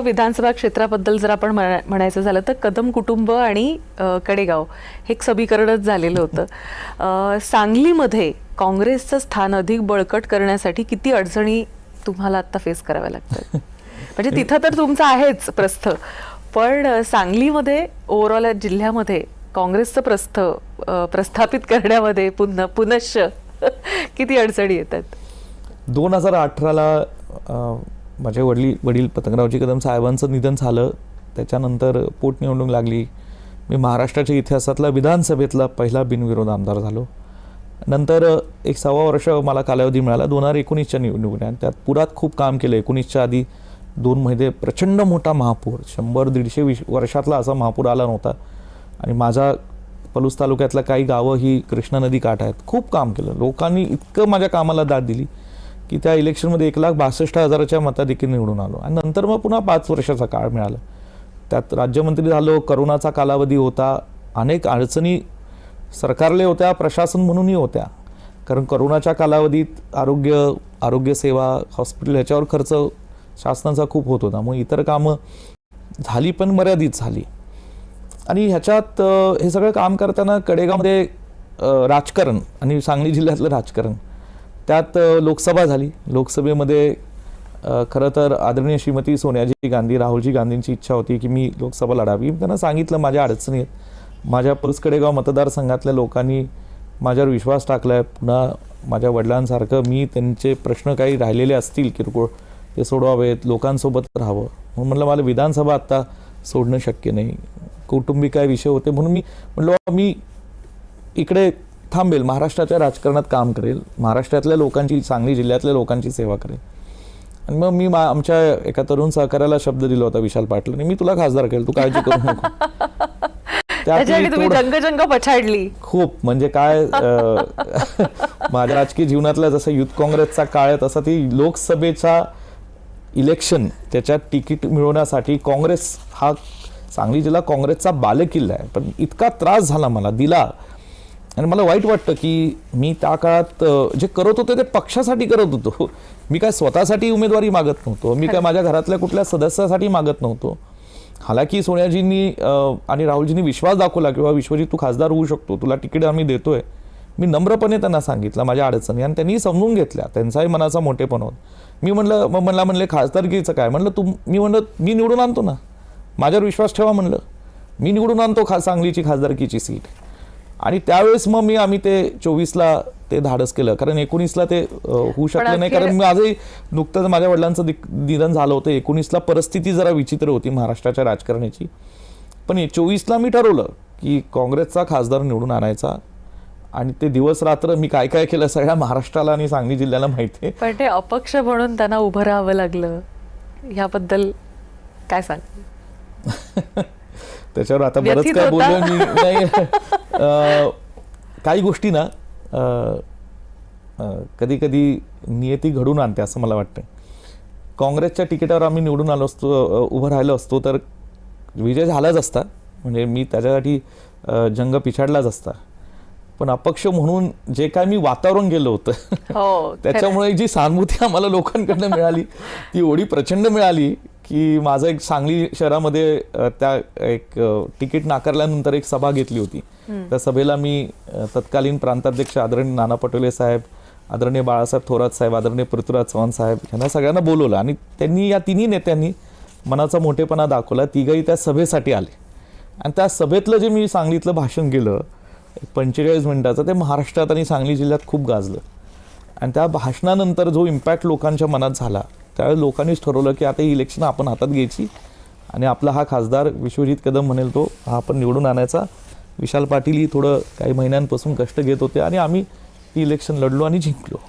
विधानसभा क्षेत्राबद्दल जर आपण म्हणायचं झालं तर कदम कुटुंब आणि कडेगाव हे एक समीकरणच झालेलं होतं. सांगलीमध्ये काँग्रेसचं स्थान अधिक बळकट करण्यासाठी किती अडचणी तुम्हाला आता फेस कराव्या लागतात? म्हणजे तिथं तर तुमचं आहेच प्रस्थ, पण सांगलीमध्ये ओव्हरऑल जिल्ह्यामध्ये काँग्रेसचं प्रस्थापित करण्यामध्ये पुनश्च किती अडचणी येतात? 2018ला माझे वडील पतंगरावजी कदम साहेबांचं निधन झालं. त्याच्यानंतर पोटनिवडणूक लागली. मी महाराष्ट्राच्या इतिहासातला विधानसभेतला पहिला बिनविरोध आमदार झालो. नंतर एक 6 वर्ष मला कालावधी मिळाला 2019च्या निवडणुकीत. त्यात पुरात खूप काम केलं. 19च्या आधी 2 महिने प्रचंड मोठा महापूर, 100-150 वर्षातला असा महापूर आला नव्हता. आणि माझा पलूस तालुक्यातला काही गावं ही कृष्णा नदी काठ आहेत. खूप काम केलं. लोकांनी इतकं माझ्या कामाला दाद दिली की त्या इलेक्शनमध्ये 1,62,000च्या मताधिक्य निवडून आलो. आणि नंतर मग पुन्हा 5 वर्षाचा काळ मिळाला. त्यात राज्यमंत्री झालो. करोनाचा कालावधी होता. अनेक अडचणी सरकारले होत्या, प्रशासन म्हणूनही होत्या. कारण करोनाच्या कालावधीत आरोग्यसेवा, हॉस्पिटल ह्याच्यावर खर्च शासनाचा खूप होत होता. मग इतर कामं झाली पण मर्यादित झाली. आणि ह्याच्यात हे सगळं काम करताना कडेगावमध्ये राजकारण आणि सांगली जिल्ह्यातलं राजकारण, त्यात लोकसभा झाली. लोकसभेमध्ये खरं तर आदरणीय श्रीमती सोनियाजी गांधी, राहुलजी गांधींची इच्छा होती की मी लोकसभा लढावी. त्यांना सांगितलं माझ्या अडचणी आहेत. माझ्या पलूस कडेगाव मतदारसंघातल्या लोकांनी माझ्यावर विश्वास टाकला आहे. पुन्हा माझ्या वडिलांसारखं मी त्यांचे प्रश्न काही राहिलेले असतील किरकोळ ते सोडवावेत, लोकांसोबत राहावं. म्हणून म्हटलं मला विधानसभा आत्ता सोडणं शक्य नाही. कौटुंबिक काय विषय होते म्हणून मी म्हटलं मी इकडे थांबेल, महाराष्ट्राच्या राजकारणात काम करेल, महाराष्ट्रातल्या लोकांची, सांगली जिल्ह्यातल्या लोकांची सेवा करेल. आणि मग मी आमच्या एका तरुण सहकार्याला शब्द दिला होता, विशाल पाटलांनी, मी तुला खासदार केलं, तू काळजी करू नको. जंग पछाडली खूप. म्हणजे काय माझ्या राजकीय जीवनातला जसं युथ काँग्रेसचा काळ आहे तसा ती लोकसभेचा इलेक्शन, त्याच्यात तिकीट मिळवण्यासाठी काँग्रेस हा सांगली जिल्हा काँग्रेसचा बालेकिल्ला आहे. पण इतका त्रास झाला मला, दिला. आणि मला वाईट वाटतं की मी त्या काळात जे करत होतो ते पक्षासाठी करत होतो. मी काय स्वतःसाठी उमेदवारी मागत नव्हतो. मी काय माझ्या घरातल्या कुठल्या सदस्यासाठी मागत नव्हतो. हालाकी सोनियाजींनी आणि राहुलजींनी विश्वास दाखवला किंवा विश्वजित तू खासदार होऊ शकतो, तुला तिकीट आम्ही देतोय. मी नम्रपणे त्यांना सांगितलं माझ्या अडचणी आणि त्यांनी समजून घेतल्या. त्यांचाही मनाचा मोठेपण होत. मी म्हणले खासदारकीचं काय? मी निवडून आणतो ना, माझ्यावर विश्वास ठेवा. मी निवडून आणतो सांगलीची खासदारकीची सीट. आणि त्यावेळेस मग आम्ही ते 24ला ते धाडस केलं. कारण 19ला ते होऊ शकलं नाही. कारण माझंही नुकतंच माझ्या वडिलांचं निधन झालं होतं. 19ला परिस्थिती जरा विचित्र होती महाराष्ट्राच्या राजकारणाची. पण 24ला मी ठरवलं की काँग्रेसचा खासदार निवडून आणायचा. आणि ते दिवस रात्र मी काय काय केलं सगळ्या महाराष्ट्राला आणि सांगली जिल्ह्याला माहिती आहे. पण ते अपक्ष म्हणून त्यांना उभं राहावं लागलं, ह्याबद्दल काय सांग? त्याच्यावर आता बरंच काय बोललो मी. नाही, काही गोष्टी ना कधी कधी नियती घडून आणते असं मला वाटतं. काँग्रेसच्या तिकिटावर आम्ही निवडून आलो असतो, उभं राहिलो असतो तर विजय झालाच असता. म्हणजे मी त्याच्यासाठी जंग पिछाडलाच असता. पण अपक्ष म्हणून जे काय मी वातावरण गेलं होतं त्याच्यामुळे जी सहानुभूती आम्हाला लोकांकडनं मिळाली ती एवढी प्रचंड मिळाली की माझं एक सांगली शहरामध्ये त्या एक तिकीट नाकारल्यानंतर एक सभा घेतली होती. त्या सभेला मी तत्कालीन प्रांताध्यक्ष आदरणीय नाना पटोले साहेब, आदरणीय बाळासाहेब थोरात साहेब, आदरणीय पृथ्वीराज चव्हाण साहेब यांना सगळ्यांना बोलवलं. आणि त्यांनी या तिन्ही नेत्यांनी मनाचा मोठेपणा दाखवला. तिघही त्या सभेसाठी आले. आणि त्या सभेतलं जे मी सांगलीतलं भाषण केलं 45 मिनिटाचं, ते महाराष्ट्रात आणि सांगली जिल्ह्यात खूप गाजलं. आणि त्या भाषणानंतर जो इम्पॅक्ट लोकांच्या मनात झाला, त्यावेळेस लोकांनीच ठरवलं की आता ही इलेक्शन आपण हातात घ्यायची आणि आपला हा खासदार विश्वजित कदम म्हणेल तो हा आपण निवडून आणायचा. विशाल पाटीलही थोडं काही महिन्यांपासून कष्ट घेत होते आणि आम्ही ही इलेक्शन लढलो आणि जिंकलो.